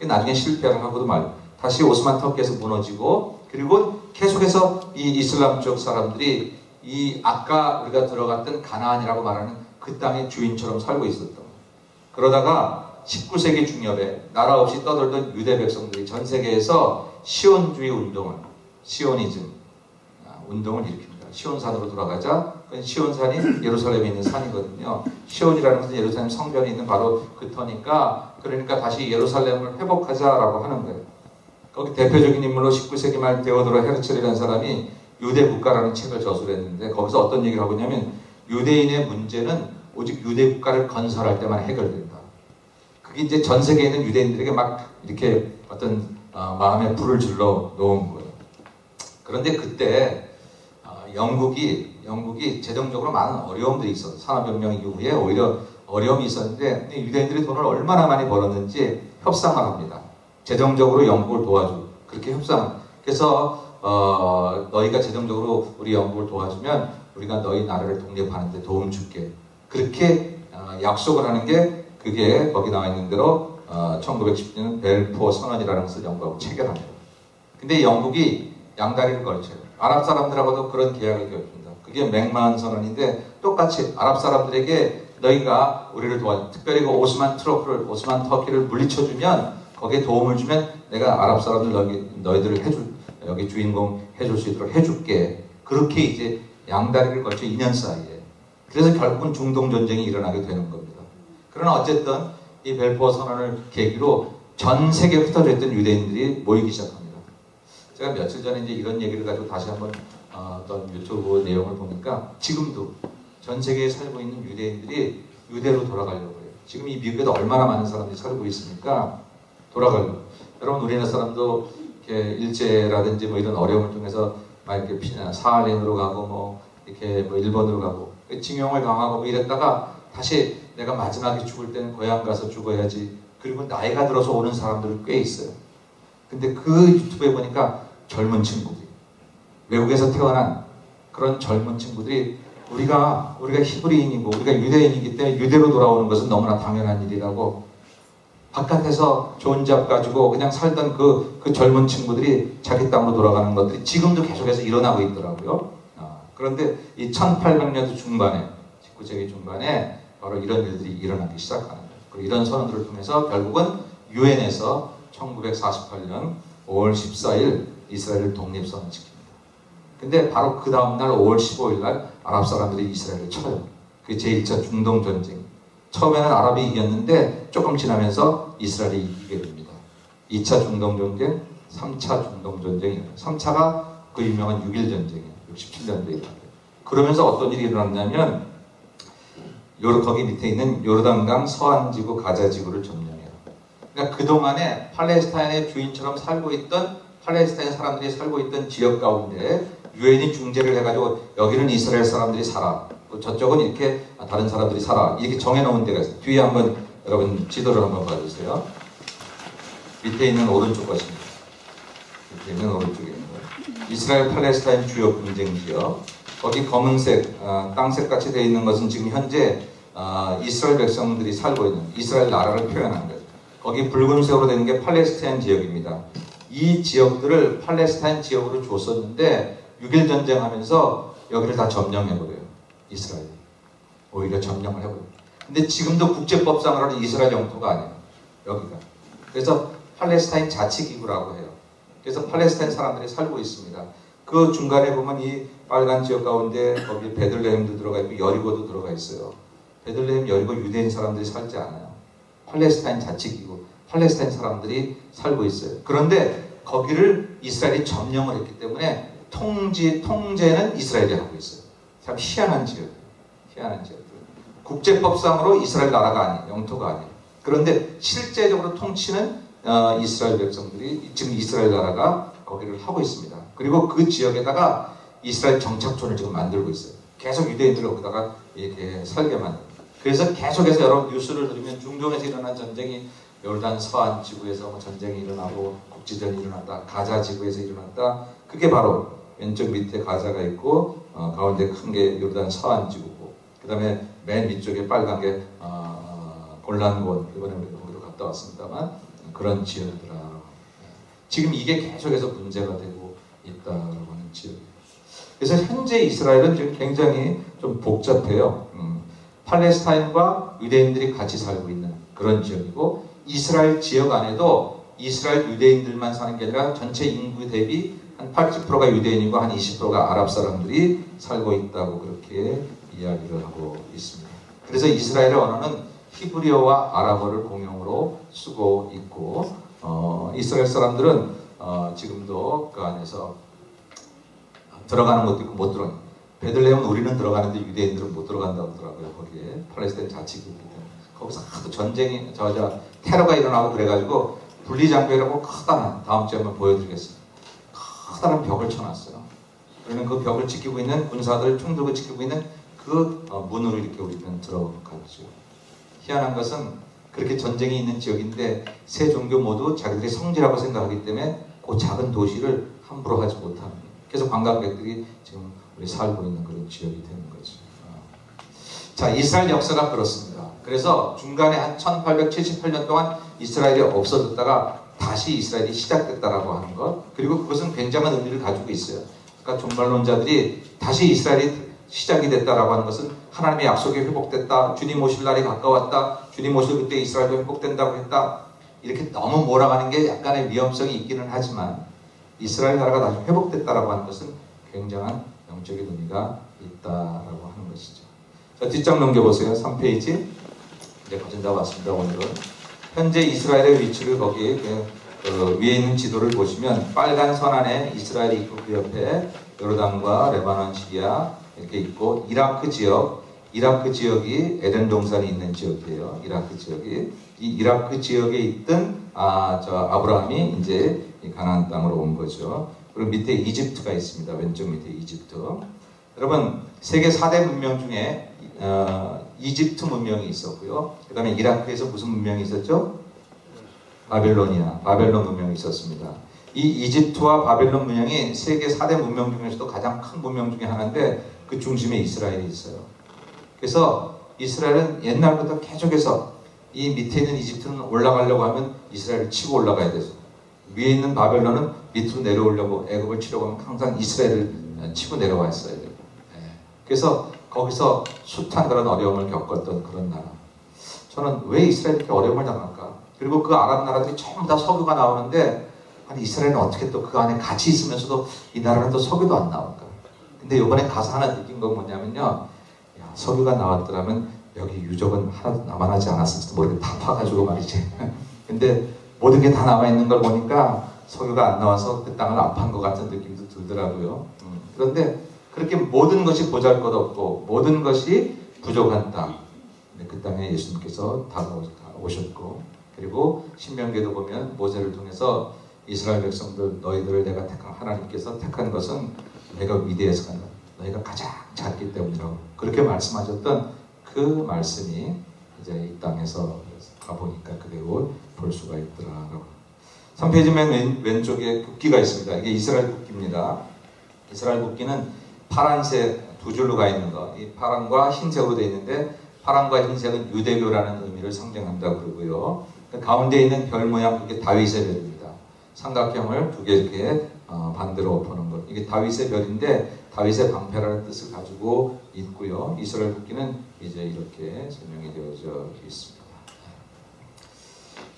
나중에 실패를 하고도 말고 다시 오스만 터키에서 무너지고 그리고 계속해서 이 이슬람 쪽 사람들이 이 아까 우리가 들어갔던 가나안이라고 말하는 그 땅의 주인처럼 살고 있었던 거예요. 그러다가 19세기 중엽에 나라 없이 떠돌던 유대 백성들이 전 세계에서 시온주의 운동을 시오니즘 운동을 일으킵니다. 시온산으로 돌아가자. 시온산이 예루살렘에 있는 산이거든요. 시온이라는 것은 예루살렘 성전이 있는 바로 그 터니까 그러니까 다시 예루살렘을 회복하자라고 하는 거예요. 거기 대표적인 인물로 19세기 말 데오도로 헤르첼이라는 사람이 유대 국가라는 책을 저술했는데 거기서 어떤 얘기를 하고 있냐면 유대인의 문제는 오직 유대 국가를 건설할 때만 해결된다. 그게 이제 전 세계에 있는 유대인들에게 막 이렇게 어떤 마음에 불을 질러 놓은 거예요. 그런데 그때 영국이 재정적으로 많은 어려움들이 있었어요. 산업혁명 이후에 오히려 어려움이 있었는데 유대인들이 돈을 얼마나 많이 벌었는지 협상을 합니다. 재정적으로 영국을 도와주고 그렇게 협상을. 그래서 너희가 재정적으로 우리 영국을 도와주면 우리가 너희 나라를 독립하는 데 도움 줄게. 그렇게 약속을 하는 게 그게 거기 나와 있는 대로 1910년 벨포어 선언이라는 것을 영국하고 체결합니다. 근데 영국이 양다리를 걸쳐요. 아랍 사람들하고도 그런 계약을 맺습니다. 그게 맹마한 선언인데 똑같이 아랍 사람들에게 너희가 우리를 도와줘. 특별히 그 오스만 터키를 물리쳐주면 거기에 도움을 주면 내가 아랍 사람들 너희들을 여기 주인공 해줄 수 있도록 해줄게. 그렇게 이제 양다리를 걸쳐 2년 사이에. 그래서 결국은 중동 전쟁이 일어나게 되는 겁니다. 그러나 어쨌든 이 벨포어 선언을 계기로 전 세계에 흩어져 있던 유대인들이 모이기 시작합니다. 제가 며칠 전에 이제 이런 얘기를 가지고 다시 한번 어떤 유튜브 내용을 보니까 지금도 전 세계에 살고 있는 유대인들이 유대로 돌아가려고 해요. 지금 이 미국에도 얼마나 많은 사람들이 살고 있습니까? 돌아가려고. 여러분 우리나라 사람도 이렇게 일제라든지 뭐 이런 어려움을 통해서 막 이렇게 사할린으로 가고 뭐 이렇게 뭐 일본으로 가고 징용을 당하고 뭐 이랬다가 다시 내가 마지막에 죽을 때는 고향 가서 죽어야지. 그리고 나이가 들어서 오는 사람들이 꽤 있어요. 근데 그 유튜브에 보니까 젊은 친구들이 외국에서 태어난 그런 젊은 친구들이 우리가 히브리인이고 우리가 유대인이기 때문에 유대로 돌아오는 것은 너무나 당연한 일이라고 바깥에서 좋은 집 가지고 그냥 살던 그 젊은 친구들이 자기 땅으로 돌아가는 것들이 지금도 계속해서 일어나고 있더라고요. 그런데 이 1800년대 중반에 19세기 중반에 바로 이런 일들이 일어나기 시작하는 거예요. 그리고 이런 선언들을 통해서 결국은 유엔에서 1948년 5월 14일 이스라엘을 독립선언시킵니다. 근데 바로 그 다음날 5월 15일 날 아랍 사람들이 이스라엘을 쳐요. 그게 제1차 중동전쟁. 처음에는 아랍이 이겼는데 조금 지나면서 이스라엘이 이기게 됩니다. 2차 중동전쟁, 3차 중동전쟁이에요. 3차가 그 유명한 6.1 전쟁이에요. 67년도에 일어났어요. 그러면서 어떤 일이 일어났냐면 거기 밑에 있는 요르단강 서안지구 가자지구를 점령해요. 그러니까 그동안에 팔레스타인의 주인처럼 살고 있던 팔레스타인 사람들이 살고 있던 지역 가운데 유엔이 중재를 해가지고 여기는 이스라엘 사람들이 살아. 저쪽은 이렇게 다른 사람들이 살아. 이렇게 정해놓은 데가 있어요. 뒤에 한번 여러분 지도를 한번 봐주세요. 밑에 있는 오른쪽 것입니다. 밑에 있는 오른쪽에 있는 거예요. 이스라엘 팔레스타인 주요 분쟁 지역. 거기 검은색, 땅색 같이 되어 있는 것은 지금 현재 이스라엘 백성들이 살고 있는 이스라엘 나라를 표현한 거예요. 거기 붉은색으로 되는 게 팔레스타인 지역입니다. 이 지역들을 팔레스타인 지역으로 줬었는데 6.1 전쟁하면서 여기를 다 점령해버려요. 이스라엘이. 오히려 점령을 해버려요. 근데 지금도 국제법상으로는 이스라엘 영토가 아니에요. 여기가. 그래서 팔레스타인 자치기구라고 해요. 그래서 팔레스타인 사람들이 살고 있습니다. 그 중간에 보면 이 빨간 지역 가운데 거기 베들레헴도 들어가 있고 여리고도 들어가 있어요. 베들레헴, 여리고 유대인 사람들이 살지 않아요. 팔레스타인 자치기구, 팔레스타인 사람들이 살고 있어요. 그런데 거기를 이스라엘이 점령을 했기 때문에 통제는 이스라엘이 하고 있어요. 참 희한한 지역이에요. 희한한 지역. 국제법상으로 이스라엘 나라가 아니에요. 영토가 아니에요. 그런데 실제적으로 통치는 이스라엘 백성들이 지금 이스라엘 나라가 거기를 하고 있습니다. 그리고 그 지역에다가 이스라엘 정착촌을 지금 만들고 있어요. 계속 유대인들을 거기다가 이렇게 살게 만듭니다. 그래서 계속해서 여러분 뉴스를 들으면 중동에서 일어난 전쟁이 요르단 서안 지구에서 뭐 전쟁이 일어나고 국지전이 일어났다. 가자 지구에서 일어났다. 그게 바로 왼쪽 밑에 가자가 있고 가운데 큰 게 요르단 서안 지구고 그 다음에 맨 위쪽에 빨간 게 골란원 이번에 우리가 거기로 갔다 왔습니다만 그런 지역이더라. 지금 이게 계속해서 문제가 되고 있다라고 하는 지역이에요. 그래서 현재 이스라엘은 지금 굉장히 좀 복잡해요. 팔레스타인과 유대인들이 같이 살고 있는 그런 지역이고 이스라엘 지역 안에도 이스라엘 유대인들만 사는 게 아니라 전체 인구 대비 한 80%가 유대인이고 한 20%가 아랍 사람들이 살고 있다고 그렇게 이야기를 하고 있습니다. 그래서 이스라엘의 언어는 히브리어와 아랍어를 공용으로 쓰고 있고 이스라엘 사람들은 지금도 그 안에서 들어가는 것도 있고 못 들어가는 베들레헴은 우리는 들어가는데 유대인들은 못 들어간다고 하더라고요. 거기에 팔레스타인 자치구이기 때문에 거기서 하도 전쟁이 테러가 일어나고 그래가지고 분리장벽이라고 커다란 다음 주에 한번 보여드리겠습니다. 커다란 벽을 쳐놨어요. 그러면 그 벽을 지키고 있는 군사들 총 들고 지키고 있는 그 문으로 이렇게 우리는 들어가죠. 희한한 것은 그렇게 전쟁이 있는 지역인데 세 종교 모두 자기들이 성지라고 생각하기 때문에 그 작은 도시를 함부로 하지 못하는 거예요. 그래서 관광객들이 지금 우리 살고 있는 그런 지역이 되는 거죠. 자, 이스라엘 역사가 그렇습니다. 그래서 중간에 한 1878년 동안 이스라엘이 없어졌다가 다시 이스라엘이 시작됐다라고 하는 것, 그리고 그것은 굉장한 의미를 가지고 있어요. 그러니까 종말론자들이 다시 이스라엘이 시작이 됐다라고 하는 것은 하나님의 약속이 회복됐다, 주님 오실 날이 가까웠다, 주님 오실 그때 이스라엘도 회복된다고 했다, 이렇게 너무 몰아가는 게 약간의 위험성이 있기는 하지만 이스라엘 나라가 다시 회복됐다라고 하는 것은 굉장한 영적인 의미가 있다라고 하는 것이죠. 자, 뒷장 넘겨보세요. 3페이지. 이제 거진 다 왔습니다. 오늘은 현재 이스라엘의 위치를 거기 위에 있는 지도를 보시면 빨간 선 안에 이스라엘이 있고 그 옆에 요르단과 레바논, 시리아 이렇게 있고 이라크 지역이 에덴 동산이 있는 지역이에요. 이라크 지역이 이 이라크 지역에 있던 아브라함이 이제 가나안 땅으로 온 거죠. 그리고 밑에 이집트가 있습니다. 왼쪽 밑에 이집트. 여러분 세계 4대 문명 중에 이집트 문명이 있었고요. 그 다음에 이라크에서 무슨 문명이 있었죠? 바벨론 문명이 있었습니다. 이 이집트와 바벨론 문명이 세계 4대 문명 중에서도 가장 큰 문명 중에 하나인데 그 중심에 이스라엘이 있어요. 그래서 이스라엘은 옛날부터 계속해서 이 밑에 있는 이집트는 올라가려고 하면 이스라엘을 치고 올라가야 돼서 위에 있는 바벨론은 밑으로 내려오려고 애굽을 치려고 하면 항상 이스라엘을 치고 내려왔어야 돼요. 그래서 거기서 숱한 그런 어려움을 겪었던 그런 나라. 저는 왜 이스라엘이 이렇게 어려움을 당할까? 그리고 그 아랍 나라들이 전부 다 석유가 나오는데 아니 이스라엘은 어떻게 또 그 안에 같이 있으면서도 이 나라는 또 석유도 안 나올까? 근데 이번에 가서 하나 느낀 건 뭐냐면요. 야, 석유가 나왔더라면 여기 유적은 하나도 남아나지 않았을지도 모르게 다 파가지고 말이지. 근데 모든 게 다 남아있는 걸 보니까 석유가 안 나와서 그 땅을 안 판 것 같은 느낌도 들더라고요. 그런데 그렇게 모든 것이 보잘것없고 모든 것이 부족한 땅. 그 땅에 예수님께서 다가오셨고 그리고 신명기에도 보면 모세를 통해서 이스라엘 백성들 너희들을 내가 하나님께서 택한 것은 내가 위대해서 간다. 너희가 가장 작기 때문이라고 그렇게 말씀하셨던 그 말씀이 이제 이 땅에서 가보니까 그대로 볼 수가 있더라고요. 3페이지 맨 왼쪽에 국기가 있습니다. 이게 이스라엘 국기입니다. 이스라엘 국기는 파란색 두 줄로 가 있는 거. 이 파란과 흰색으로 되어 있는데 파란과 흰색은 유대교라는 의미를 상징한다고 그러고요. 그 가운데 있는 별 모양 그게 다윗의 별입니다. 삼각형을 두 개 이렇게 반대로 엎어놓은 것. 이게 다윗의 별인데 다윗의 방패라는 뜻을 가지고 있고요. 이스라엘 국기는 이제 이렇게 설명이 되어져 있습니다.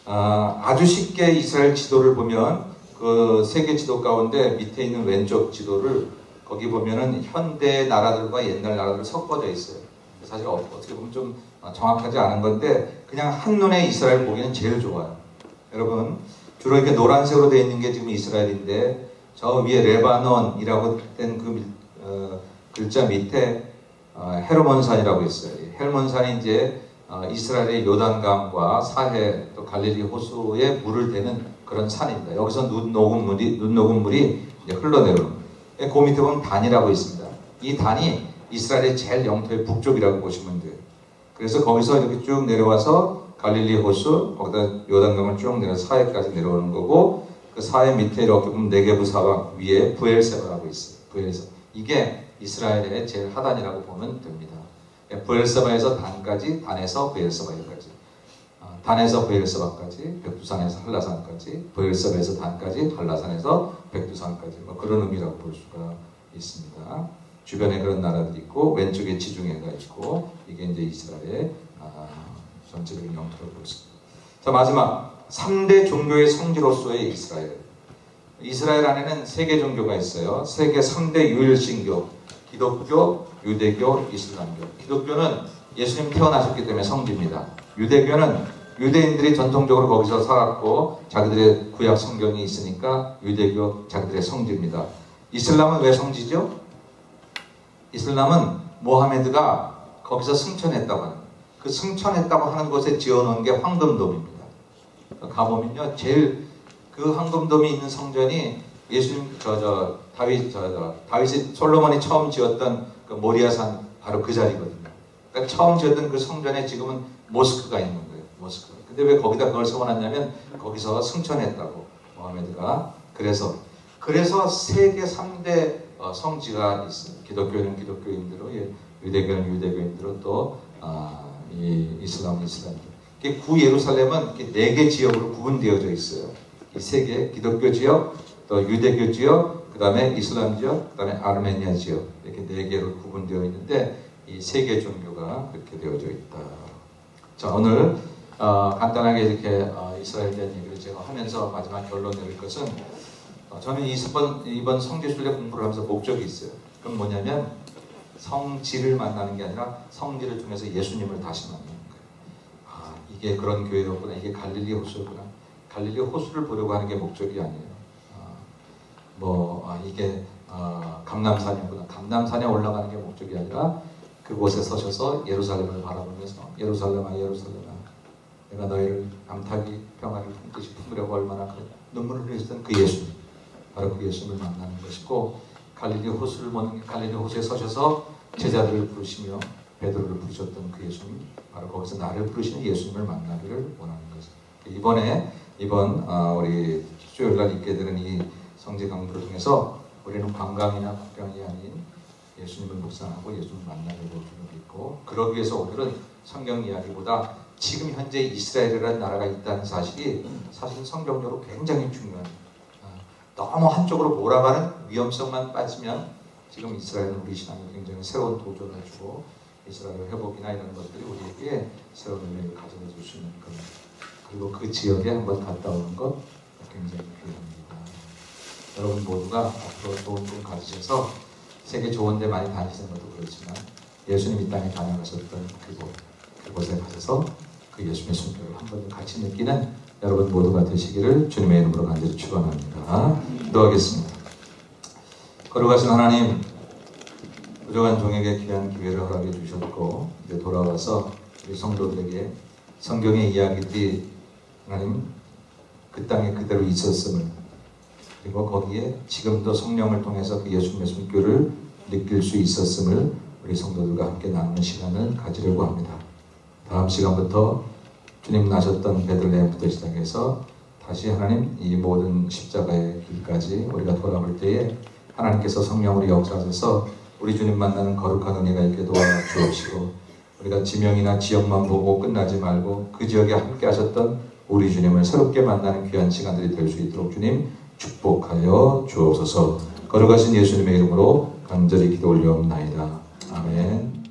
아주 쉽게 이스라엘 지도를 보면 그 세계 지도 가운데 밑에 있는 왼쪽 지도를 거기 보면은 현대 나라들과 옛날 나라들 섞어져 있어요. 사실 어떻게 보면 좀 정확하지 않은 건데 그냥 한눈에 이스라엘 보기는 제일 좋아요. 여러분 주로 이렇게 노란색으로 되어 있는 게 지금 이스라엘인데 저 위에 레바논이라고 된 그 글자 밑에 헤르몬산이라고 있어요. 헤르몬산이 이제 이스라엘의 요단강과 사해 또 갈릴리 호수에 물을 대는 그런 산입니다. 여기서 눈 녹은 물이 이제 흘러내려오는 거예요. 그 밑에 보면 단이라고 있습니다. 이 단이 이스라엘의 제일 영토의 북쪽이라고 보시면 돼요. 그래서 거기서 이렇게 쭉 내려와서 갈릴리 호수, 거기다 요단강을 쭉 내려서 사해까지 내려오는 거고 그 사해 밑에 이렇게 보면 네게브 사막 위에 브엘세바라고 있어요. 브엘세바. 이게 이스라엘의 제일 하단이라고 보면 됩니다. 브엘세바에서 단까지, 단에서 브엘세바까지, 단에서 브엘세바까지, 백두산에서 한라산까지, 브엘세바에서 단까지, 한라산에서 백두산까지 뭐 그런 의미라고 볼 수가 있습니다. 주변에 그런 나라들이 있고 왼쪽에 지중해가 있고 이게 이제 이스라엘의 전체적인 영토를 볼 수 있습니다. 자 마지막 3대 종교의 성지로서의 이스라엘. 이스라엘 안에는 세계 종교가 있어요. 세계 3대 유일신교, 기독교, 유대교, 이슬람교. 기독교는 예수님 태어나셨기 때문에 성지입니다. 유대교는 유대인들이 전통적으로 거기서 살았고 자기들의 구약 성경이 있으니까 유대교 자기들의 성지입니다. 이슬람은 왜 성지죠? 이슬람은 모하메드가 거기서 승천했다고 하는 거예요. 그 승천했다고 하는 곳에 지어놓은 게 황금돔입니다. 가보면요, 제일 그 황금돔이 있는 성전이 예수님 다윗이 솔로몬이 처음 지었던 그 모리아산 바로 그 자리거든요. 그러니까 처음 지었던 그 성전에 지금은 모스크가 있는 거예요. 모스크. 근데 왜 거기다 그걸 세워놨냐면 거기서 승천했다고 모하메드가. 그래서 세계 3대 성지가 있어요. 기독교는 기독교인대로, 유대교는 유대교인대로, 또 이슬람은 이슬람교. 구 예루살렘은 4개 지역으로 구분되어져 있어요. 이 세 개, 기독교 지역, 또 유대교 지역, 그 다음에 이슬람 지역, 그 다음에 아르메니아 지역, 이렇게 네 개로 구분되어 있는데 이 세 개 종교가 그렇게 되어져 있다. 자, 오늘 간단하게 이렇게 이스라엘에 대한 얘기를 제가 하면서 마지막 결론 내릴 것은 저는 이번 성지순례 공부를 하면서 목적이 있어요. 그건 뭐냐면 성지를 만나는 게 아니라 성지를 통해서 예수님을 다시 만나는 거예요. 이게 그런 교회였구나. 이게 갈릴리 호수였구나. 갈릴리 호수를 보려고 하는 게 목적이 아니에요. 이게 감람산이었구나. 감람산에 올라가는 게 목적이 아니라 그곳에 서셔서 예루살렘을 바라보면서 예루살렘아 예루살렘아 내가 너희를 암탉이 평화를 품듯이 품으려고 얼마나 눈물을 흘렸던 그 예수님, 바로 그 예수님을 만나는 것이고, 갈릴리 호수에 서셔서 제자들을 부르시며 베드로를 부르셨던 그 예수님, 바로 거기서 나를 부르시는 예수님을 만나기를 원하는 것입니다. 이번 우리 수요일날 있게 되는 이 성지 강부를 통해서 우리는 관광이나 국경이 아닌 예수님을 묵상하고 예수님을 만나려고 있고, 그러기 위해서 오늘은 성경 이야기보다 지금 현재 이스라엘이라는 나라가 있다는 사실이 사실 성경적으로 굉장히 중요한, 너무 한쪽으로 몰아가는 위험성만 빠지면 지금 이스라엘은 우리 신앙에 굉장히 새로운 도전을 주고 이스라엘 회복이나 이런 것들이 우리에게 새로운 의미를 가져다 줄 수 있는 겁니다. 그리고 그 지역에 한번 갔다 오는 것 굉장히 필요합니다. 여러분 모두가 앞으로 좋은 꿈 가지셔서 세계 좋은 데 많이 다니시는 것도 그렇지만 예수님 이 땅에 다녀가셨던 그곳에 가셔서 그 예수님의 순교를 한 번 더 같이 느끼는 여러분 모두가 되시기를 주님의 이름으로 간절히 축원합니다. 기도하겠습니다. 거룩하신 하나님, 부족한 종에게 귀한 기회를 허락해 주셨고 이제 돌아와서 우리 성도들에게 성경의 이야기들이 하나님 그 땅에 그대로 있었음을, 그리고 거기에 지금도 성령을 통해서 그 예수님의 순교를 느낄 수 있었음을 우리 성도들과 함께 나누는 시간을 가지려고 합니다. 다음 시간부터 주님 나셨던 베들레헴부터 시작해서 다시 하나님 이 모든 십자가의 길까지 우리가 돌아볼 때에 하나님께서 성령으로 역사하셔서 우리 주님 만나는 거룩한 은혜가 있게 도와주옵시고, 우리가 지명이나 지역만 보고 끝나지 말고 그 지역에 함께 하셨던 우리 주님을 새롭게 만나는 귀한 시간들이 될 수 있도록 주님 축복하여 주옵소서. 거룩하신 예수님의 이름으로 간절히 기도 올려옵나이다. 아멘.